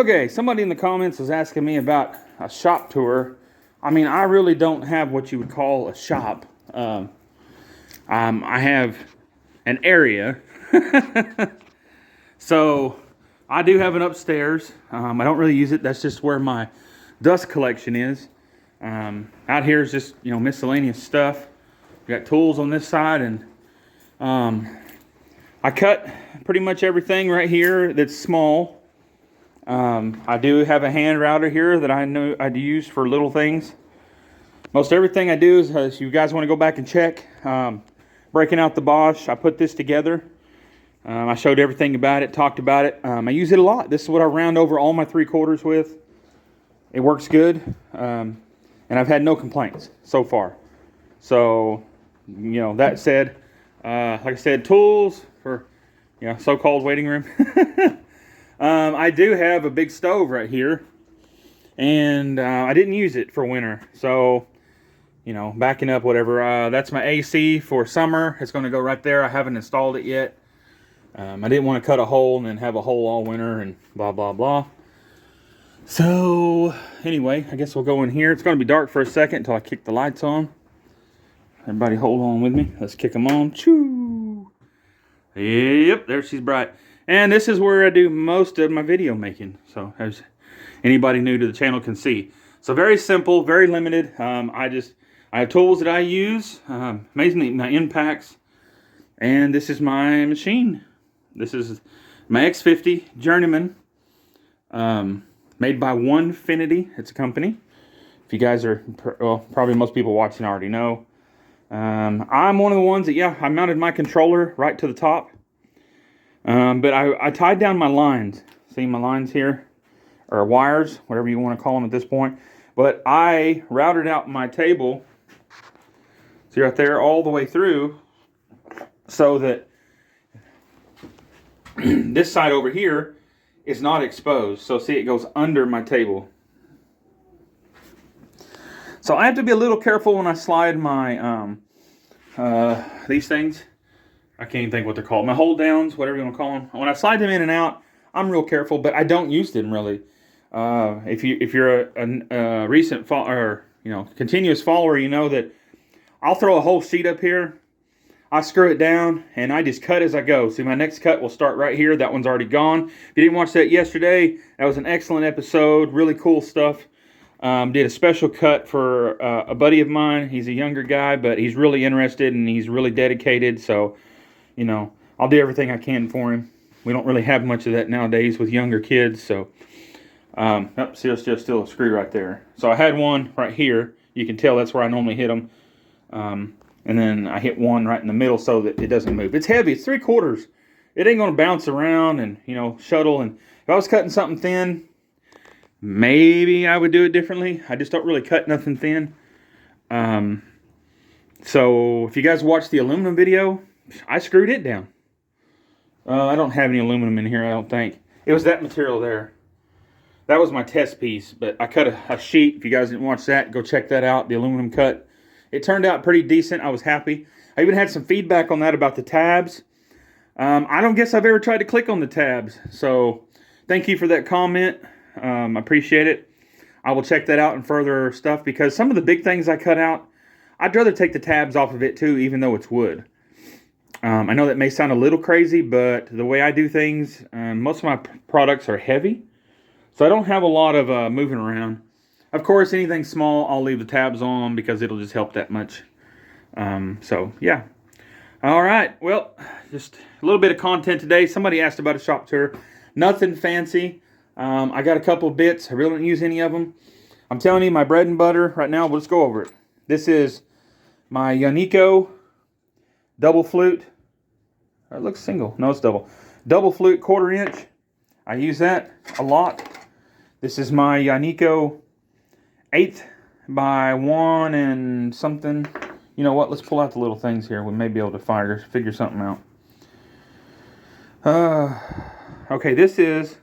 Okay, somebody in the comments was asking me about a shop tour. I mean, I really don't have what you would call a shop. I have an area. So I do have an upstairs. I don't really use it. That's just where my dust collection is. Out here is just, miscellaneous stuff. We got tools on this side, and I cut pretty much everything right here that's small. I do have a hand router here that I know I use for little things. Most everything I do is, if you guys want to go back and check, breaking out the Bosch, I put this together. I showed everything about it, talked about it. I use it a lot. This is what I round over all my 3/4 with. It works good, and I've had no complaints so far. So, that said, like I said, tools for, so-called waiting room. I do have a big stove right here, and I didn't use it for winter. So, backing up, whatever. That's my AC for summer. It's going to go right there. I haven't installed it yet. I didn't want to cut a hole and then have a hole all winter and blah, blah, blah. So, anyway, I guess we'll go in here. It's going to be dark for a second until I kick the lights on. Everybody hold on with me. Let's kick them on. Choo! Yep, there she's bright. And this is where I do most of my video making. So, as anybody new to the channel can see. So, very simple, very limited. I have tools that I use. Amazingly, my impacts. And this is my machine. This is my X50 Journeyman. Made by Onefinity. It's a company. If you guys are, well, probably most people watching already know. I'm one of the ones that, I mounted my controller right to the top. But I tied down my lines. See my lines here? Or wires, whatever you want to call them at this point. But I routed out my table, see right there, all the way through, so that this side over here is not exposed. So see, it goes under my table. So I have to be a little careful when I slide my these things. I can't even think what they're called. My hold downs, whatever you want to call them. When I slide them in and out, I'm real careful, but I don't use them really. If you're a recent continuous follower, you know that I'll throw a whole sheet up here. I screw it down and I just cut as I go. See, my next cut will start right here. That one's already gone. If you didn't watch that yesterday, that was an excellent episode. Really cool stuff. Did a special cut for a buddy of mine. He's a younger guy, but he's really interested and he's really dedicated. So, I'll do everything I can for him. We don't really have much of that nowadays with younger kids. So, see, there's just still a screw right there. So I had one right here. You can tell that's where I normally hit them. And then I hit one right in the middle so that it doesn't move. It's heavy. It's 3/4. It ain't going to bounce around and, shuttle. And if I was cutting something thin, maybe I would do it differently. I just don't really cut nothing thin. So if you guys watched the aluminum video, I screwed it down. I don't have any aluminum in here, I don't think. It was that material there. That was my test piece, but I cut a sheet. If you guys didn't watch that, go check that out, the aluminum cut. It turned out pretty decent. I was happy. I even had some feedback on that about the tabs. I don't guess I've ever tried to click on the tabs. So thank you for that comment. I appreciate it. I will check that out in further stuff because some of the big things I cut out, I'd rather take the tabs off of it too, even though it's wood. I know that may sound a little crazy, but the way I do things, most of my products are heavy. So I don't have a lot of moving around. Of course, anything small, I'll leave the tabs on because it'll just help that much. So, yeah. All right. Well, just a little bit of content today. Somebody asked about a shop tour. Nothing fancy. I got a couple of bits. I really don't use any of them. I'm telling you, my bread and butter right now, let's go over it. This is my Yanico double flute. It looks single. No, it's double. Double flute 1/4 inch. I use that a lot. This is my Yanico 1/8 by 1 and something. You know what? Let's pull out the little things here. We may be able to figure something out. Okay, this is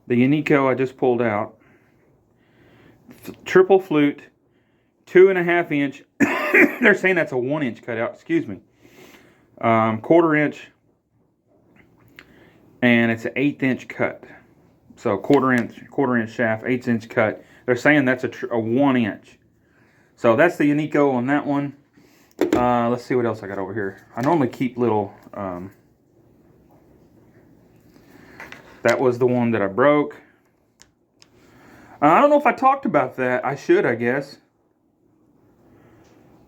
the Yanico I just pulled out. Triple flute, 2.5 inch. They're saying that's a 1 inch cutout. Excuse me. 1/4 inch, and it's an 1/8 inch cut. So quarter inch shaft, 1/8 inch cut. They're saying that's a 1 inch. So that's the Unico on that one. Let's see what else I got over here. I normally keep little, that was the one that I broke. I don't know if I talked about that. I should, I guess.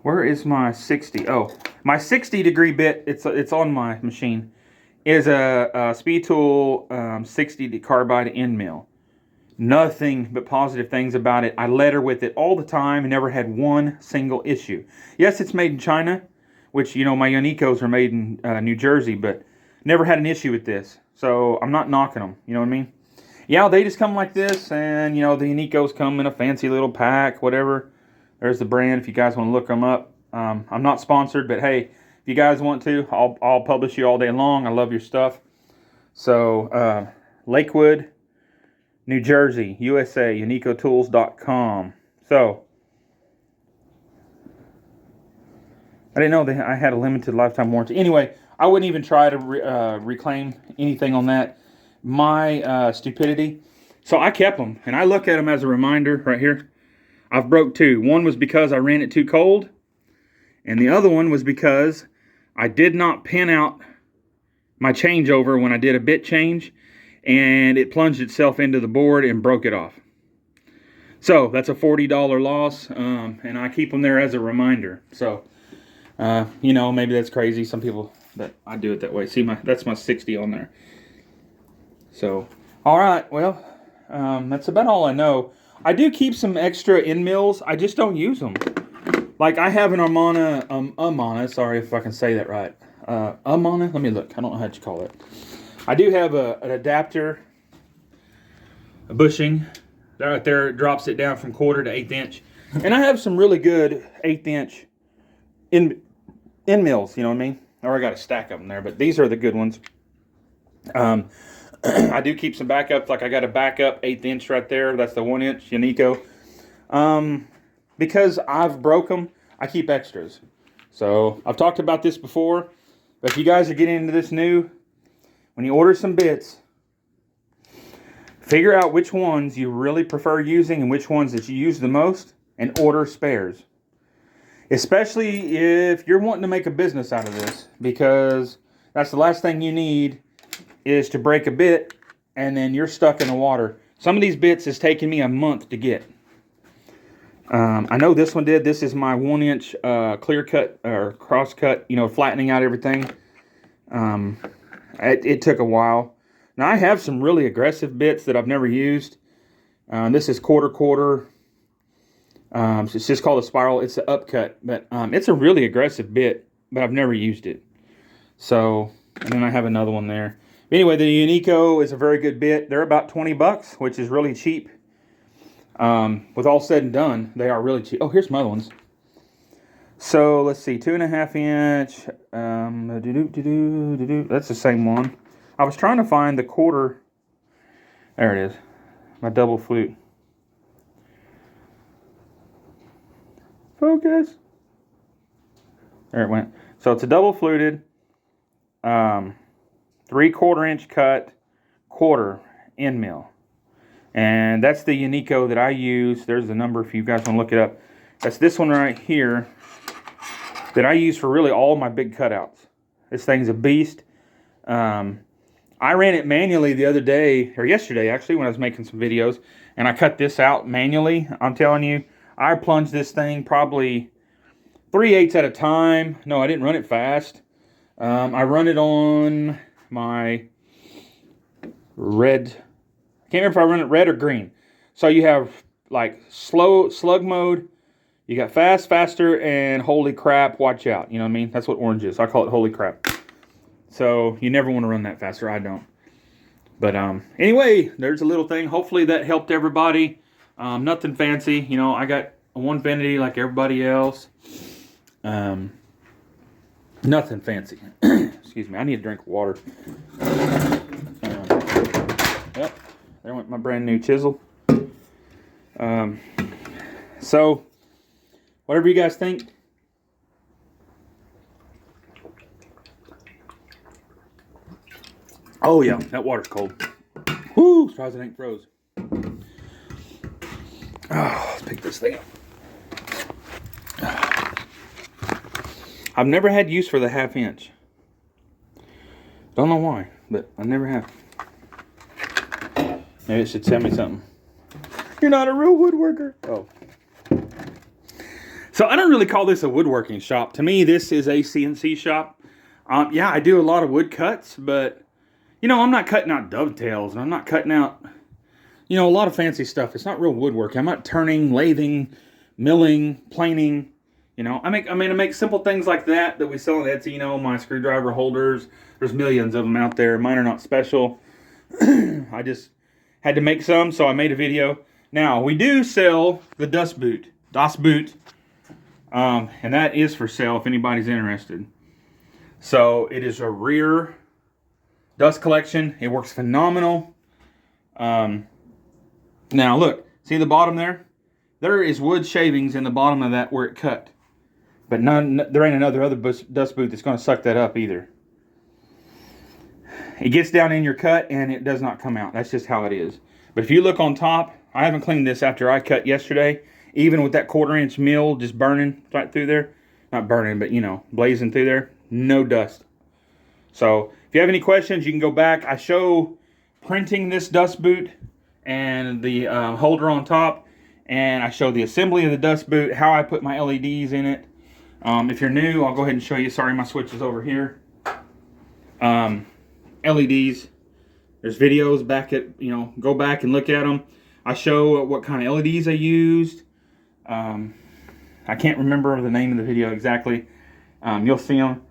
Where is my 60? Oh, my 60-degree bit, it's on my machine, is a Speed Tool 60 carbide end mill. Nothing but positive things about it. I letter with it all the time and never had one single issue. Yes, it's made in China, which, you know, my Unicos are made in New Jersey, but never had an issue with this. So I'm not knocking them, you know what I mean? Yeah, they just come like this, and, you know, the Unicos come in a fancy little pack, whatever. There's the brand if you guys want to look them up. I'm not sponsored, but hey, if you guys want to, I'll publish you all day long. I love your stuff. So, Lakewood, New Jersey, USA, UnicoTools.com. So, I didn't know I had a limited lifetime warranty. Anyway, I wouldn't even try to reclaim anything on that. My stupidity. So I kept them, and I look at them as a reminder right here. I've broke two. One was because I ran it too cold, and the other one was because I did not pin out my changeover when I did a bit change, and it plunged itself into the board and broke it off. So that's a $40 loss, and I keep them there as a reminder. So, you know, maybe that's crazy. Some people, but I do it that way. See, that's my 60 on there. So, all right, well, that's about all I know. I do keep some extra end mills. I just don't use them. Like, I have an Amana, sorry if I can say that right. Amana, let me look. I don't know how to call it. I do have an adapter, a bushing. Right there, it drops it down from 1/4 to 1/8 inch. And I have some really good 1/8 inch end mills, you know what I mean? Or I got a stack of them there, but these are the good ones. I do keep some backups. Like I got a backup 1/8 inch right there. That's the 1 inch Unico. Because I've broke them, I keep extras. So I've talked about this before, but if you guys are getting into this new, when you order some bits, figure out which ones you really prefer using and which ones that you use the most, and order spares. Especially if you're wanting to make a business out of this, because that's the last thing you need is to break a bit and then you're stuck in the water. Some of these bits has taken me a month to get. I know this one did. This is my 1 inch clear cut or cross cut, you know, flattening out everything. It took a while. Now I have some really aggressive bits that I've never used. This is quarter. It's just called a spiral. It's an upcut, but it's a really aggressive bit, but I've never used it. So, and then I have another one there. Anyway, the Unico is a very good bit. They're about 20 bucks, which is really cheap. With all said and done, they are really cheap. Oh, here's my other ones. So let's see, 2.5 inch. That's the same one. I was trying to find the 1/4. There it is. My double flute. Focus. There it went. So it's a double fluted, 3/4 inch cut, 1/4 end mill. And that's the Unico that I use. There's the number if you guys want to look it up. That's this one right here that I use for really all my big cutouts. This thing's a beast. I ran it manually the other day, or yesterday actually, when I was making some videos, and I cut this out manually. I'm telling you, I plunged this thing probably 3/8 at a time. No, I didn't run it fast. I run it on my red. I can't remember if I run it red or green. So you have like slow slug mode. You got fast, faster, and holy crap, watch out. You know what I mean? That's what orange is. I call it holy crap. So you never want to run that faster. I don't. But anyway, there's a little thing. Hopefully that helped everybody. Nothing fancy. You know, I got a Onefinity like everybody else. Nothing fancy. Excuse me. I need a drink of water. Yep. There went my brand new chisel. So, whatever you guys think. Oh yeah, that water's cold. Woo, surprised it ain't froze. Oh, let's pick this thing up. I've never had use for the 1/2 inch. Don't know why, but I never have. Maybe it should tell me something. You're not a real woodworker. Oh. So I don't really call this a woodworking shop. To me, this is a CNC shop. Yeah, I do a lot of wood cuts, but, you know, I'm not cutting out dovetails, and I'm not cutting out, you know, a lot of fancy stuff. It's not real woodworking. I'm not turning, lathing, milling, planing. You know, I make simple things like that we sell on Etsy. You know, my screwdriver holders. There's millions of them out there. Mine are not special. I just had to make some, so I made a video. Now, we do sell the Das Boot. And that is for sale if anybody's interested. So, it is a rear dust collection. It works phenomenal. Now, look. See the bottom there? There is wood shavings in the bottom of that where it cut. But there ain't another dust boot that's going to suck that up either. It gets down in your cut and it does not come out. That's just how it is. But if you look on top, I haven't cleaned this after I cut yesterday. Even with that 1/4 inch mill just burning right through there. Not burning, but you know, blazing through there. No dust. So if you have any questions, you can go back. I show printing this dust boot and the holder on top. And I show the assembly of the dust boot, how I put my LEDs in it. If you're new, I'll go ahead and show you. Sorry, my switch is over here. LEDs. There's videos back at, you know, go back and look at them. I show what kind of LEDs I used. I can't remember the name of the video exactly. You'll see them.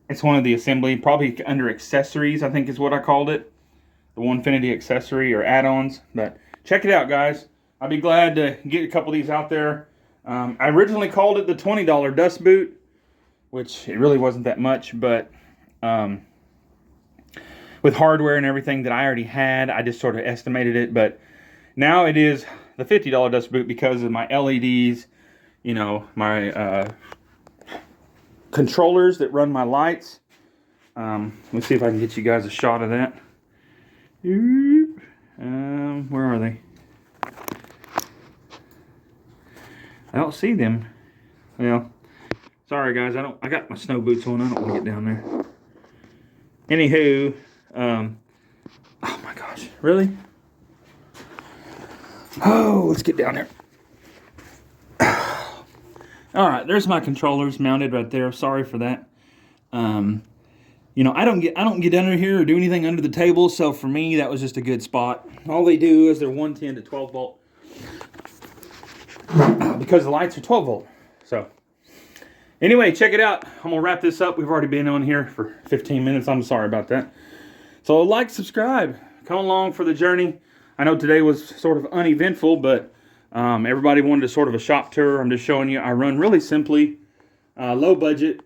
It's one of the assembly, probably under accessories, I think is what I called it. The Onefinity accessory or add-ons. But check it out, guys. I'd be glad to get a couple of these out there. I originally called it the $20 dust boot, which it really wasn't that much, but with hardware and everything that I already had, I just sort of estimated it. But now it is the $50 dust boot because of my LEDs, you know, my controllers that run my lights. Let's see if I can get you guys a shot of that. Where are they? I don't see them. Well, sorry guys, I got my snow boots on. I don't want to get down there. Anywho, oh my gosh, really? Oh, let's get down there. All right, there's my controllers mounted right there. Sorry for that. You know, I don't get under here or do anything under the table, so for me that was just a good spot. All they do is they're 110 to 12 volt. Because the lights are 12 volt. So anyway, check it out. I'm gonna wrap this up. We've already been on here for 15 minutes. I'm sorry about that. So like, subscribe, come along for the journey. I know today was sort of uneventful, but everybody wanted a sort of a shop tour. I'm just showing you I run really simply, low budget.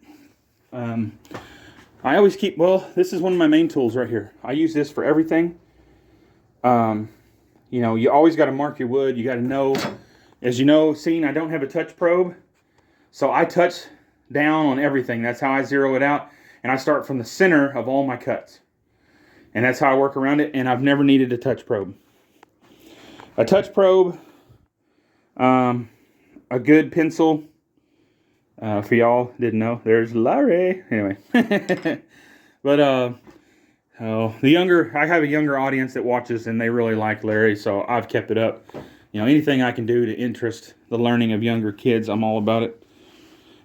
I always keep, well, this is one of my main tools right here. I use this for everything. You know, you always got to mark your wood. You got to know. As you know, I don't have a touch probe, so I touch down on everything. That's how I zero it out, and I start from the center of all my cuts. And that's how I work around it, and I've never needed a touch probe. A touch probe, a good pencil, for y'all didn't know, there's Larry. Anyway, but I have a younger audience that watches, and they really like Larry, so I've kept it up. You know, anything I can do to interest the learning of younger kids, I'm all about it.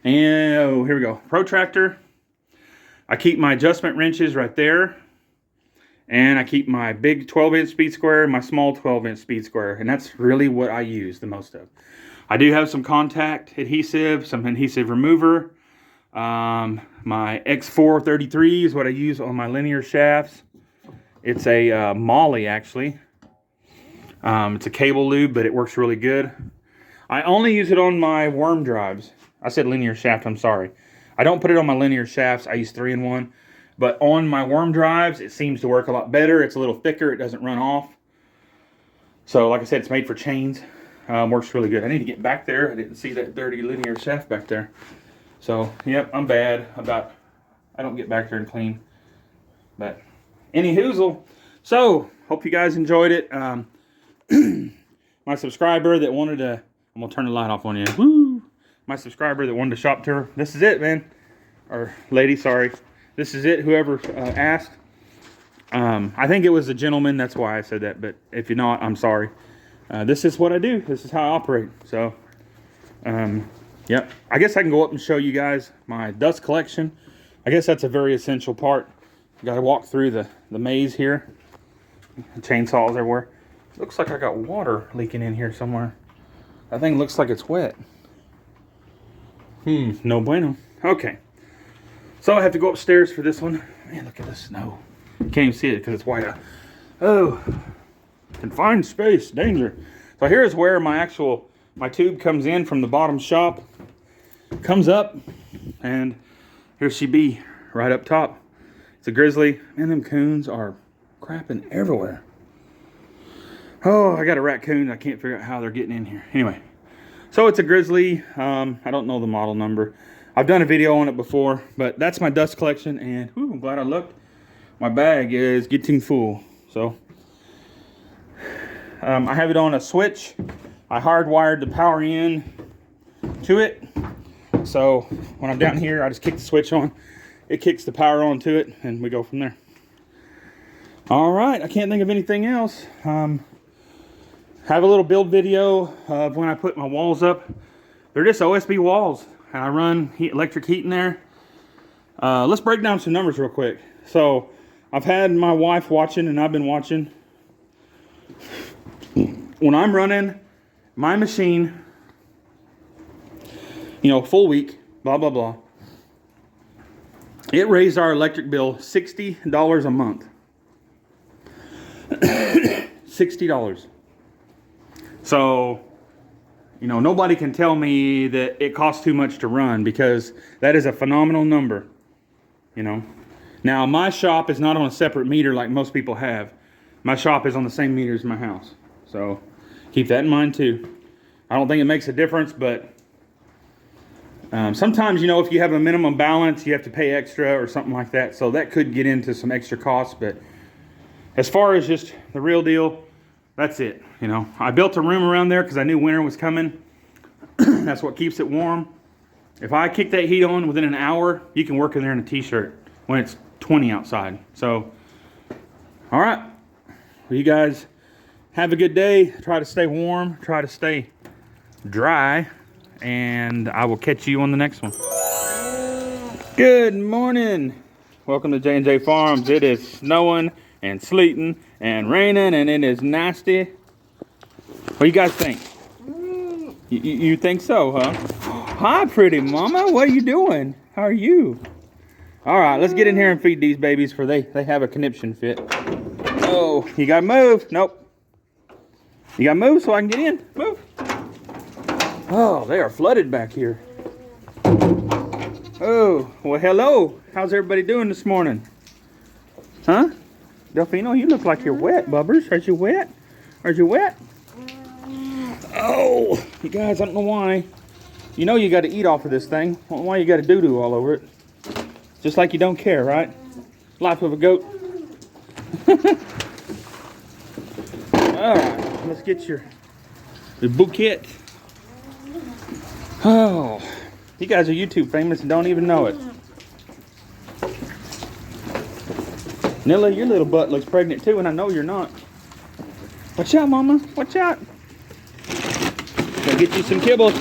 And, oh, here we go. Protractor. I keep my adjustment wrenches right there. And I keep my big 12-inch speed square and my small 12-inch speed square. And that's really what I use the most of. I do have some contact adhesive, some adhesive remover. My X433 is what I use on my linear shafts. It's a Molly, actually. It's a cable lube, but it works really good. I only use it on my worm drives. I said linear shaft, I'm sorry. I don't put it on my linear shafts. I use 3-in-1. But on my worm drives, it seems to work a lot better. It's a little thicker. It doesn't run off. So, like I said, it's made for chains. Works really good. I need to get back there. I didn't see that dirty linear shaft back there. So, yep, I'm bad about... I don't get back there and clean. But, any hoozle. So, hope you guys enjoyed it. My subscriber that wanted to, I'm gonna turn the light off on you. Woo! My subscriber that wanted to shop tour. This is it, man. Or lady, sorry. This is it. Whoever asked. I think it was a gentleman. That's why I said that. But if you're not, I'm sorry. This is what I do. This is how I operate. So, yep. I guess I can go up and show you guys my dust collection. I guess that's a very essential part. You got to walk through the maze here. Chainsaws everywhere. Looks like I got water leaking in here somewhere. That thing looks like it's wet. No bueno. Okay. So I have to go upstairs for this one. Man, look at the snow. You can't even see it because it's white out. Oh. Confined space. Danger. So here's where my tube comes in from the bottom shop. Comes up. And here she be. Right up top. It's a grizzly. And them coons are crapping everywhere. Oh, I got a raccoon. I can't figure out how they're getting in here. Anyway, so it's a grizzly. I don't know the model number. I've done a video on it before, but that's my dust collection. And whew, I'm glad I looked. My bag is getting full. So I have it on a switch. I hardwired the power in to it. So when I'm down here, I just kick the switch on. It kicks the power on to it, and we go from there. All right, I can't think of anything else. Have a little build video of when I put my walls up. They're just OSB walls, and I run electric heat in there. Let's break down some numbers real quick. So I've had my wife watching, and I've been watching. When I'm running my machine, you know, full week, blah, blah, blah, it raised our electric bill $60 a month. $60. So, you know, nobody can tell me that it costs too much to run, because that is a phenomenal number, you know. Now, my shop is not on a separate meter like most people have. My shop is on the same meter as my house. So, keep that in mind too. I don't think it makes a difference, but sometimes, you know, if you have a minimum balance, you have to pay extra or something like that. So that could get into some extra costs, but as far as just the real deal, that's it. You know, I built a room around there because I knew winter was coming. That's what keeps it warm. If I kick that heat on within an hour, you can work in there in a t-shirt when it's 20 outside. So, all right. Well, you guys have a good day. Try to stay warm. Try to stay dry. And I will catch you on the next one. Good morning. Welcome to J&J Farms. It is snowing and sleeting and raining, and it is nasty. What do you guys think? You think so, huh? Hi, pretty mama. What are you doing? How are you? All right, let's get in here and feed these babies, for they have a conniption fit. Oh, you gotta move. Nope. You gotta move so I can get in. Move. Oh, they are flooded back here. Oh, well, hello. How's everybody doing this morning? Huh? Delfino, you look like you're wet, Bubbers. Are you wet? Are you wet? Oh, you guys, I don't know why. You know you got to eat off of this thing. I don't know why you got to doo-doo all over it. Just like you don't care, right? Life of a goat. All right, let's get your bouquet. Oh, you guys are YouTube famous and don't even know it. Nilla, your little butt looks pregnant too, and I know you're not. Watch out, mama. Watch out. Gonna get you some kibble.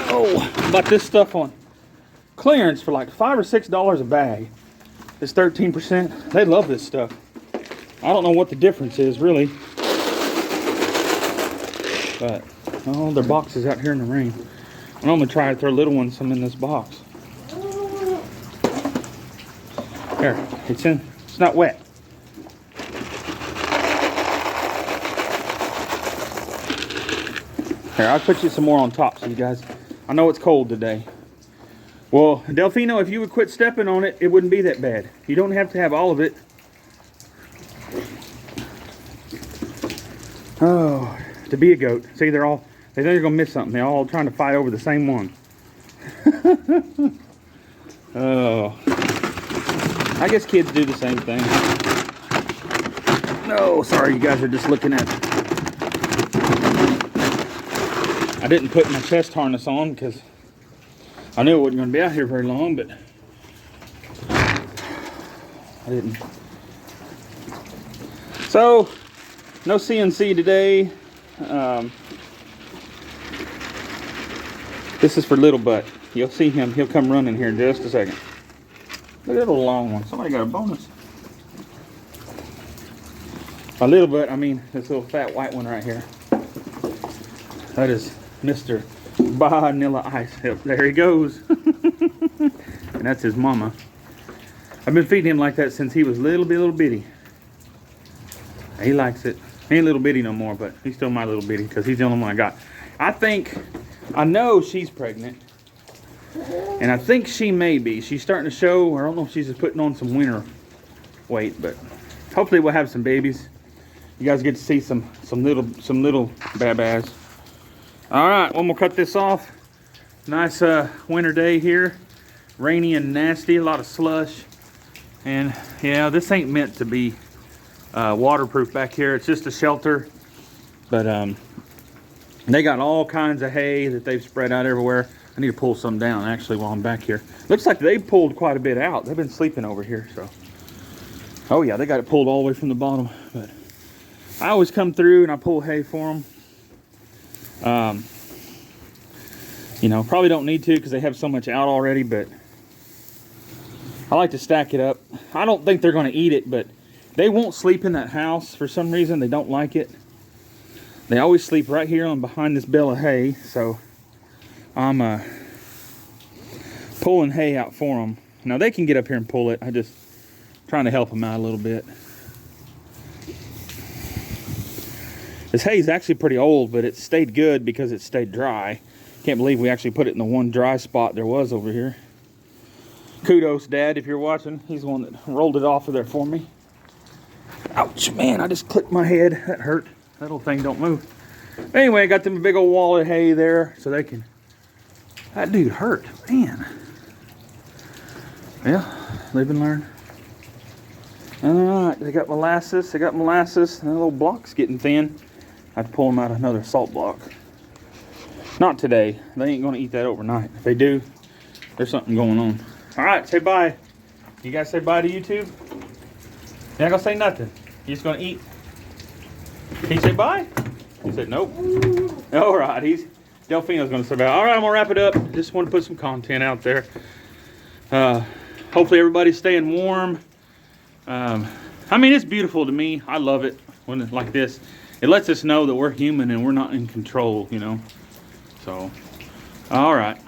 Oh, bought this stuff on clearance for like $5 or $6 a bag. It's 13%. They love this stuff. I don't know what the difference is, really. But, oh, their box is out here in the rain. I'm gonna try to throw little ones some in this box. Here, it's not wet. Here, I'll put you some more on top so you guys, I know it's cold today. Well, Delfino, if you would quit stepping on it, it wouldn't be that bad. You don't have to have all of it. Oh, to be a goat. See, they think they're gonna miss something. They're all trying to fight over the same one. Oh. I guess kids do the same thing. No, sorry, you guys are just looking at. I didn't put my chest harness on because I knew it wasn't going to be out here very long, but I didn't. So, no CNC today. This is for Little Butt. You'll see him. He'll come running here in just a second. Look at that little long one. Somebody got a bonus. By Little Butt, I mean this little fat white one right here. That is Mr. Vanilla Ice. Yep, there he goes. And that's his mama. I've been feeding him like that since he was little bitty. He likes it. He ain't little bitty no more, but he's still my little bitty because he's the only one I got. I know she's pregnant. And I think she may be. She's starting to show, or I don't know if she's just putting on some winter weight, but hopefully we'll have some babies. You guys get to see some little babas. All right, well, we'll cut this off. Nice winter day here. Rainy and nasty, a lot of slush. And yeah, this ain't meant to be waterproof back here. It's just a shelter. But they got all kinds of hay that they've spread out everywhere. I need to pull some down actually while I'm back here. Looks like they pulled quite a bit out. They've been sleeping over here, so. Oh yeah, they got it pulled all the way from the bottom. But I always come through and I pull hay for them. You know, probably don't need to because they have so much out already, but I like to stack it up. I don't think they're going to eat it, but they won't sleep in that house for some reason. They don't like it. They always sleep right here on behind this bale of hay, so I'm pulling hay out for them. Now they can get up here and pull it. I just trying to help them out a little bit. This hay is actually pretty old, but it stayed good because it stayed dry. Can't believe we actually put it in the one dry spot there was over here. Kudos, Dad, if you're watching. He's the one that rolled it off of there for me. Ouch, man, I just clipped my head. That hurt. That little thing don't move. Anyway, I got them a big old wall of hay there so they can... That dude hurt, man. Yeah, live and learn. Alright, they got molasses. And the little block's getting thin. I have to pull them out another salt block. Not today. They ain't going to eat that overnight. If they do, there's something going on. Alright, say bye. You guys say bye to YouTube? You're not going to say nothing. You're just going to eat. Can you say bye? He said nope. Alright, Delfino's going to say bye. Alright, I'm going to wrap it up. Just want to put some content out there. Hopefully everybody's staying warm. I mean, it's beautiful to me. I love it when it's like this. It lets us know that we're human and we're not in control, you know. So, all right.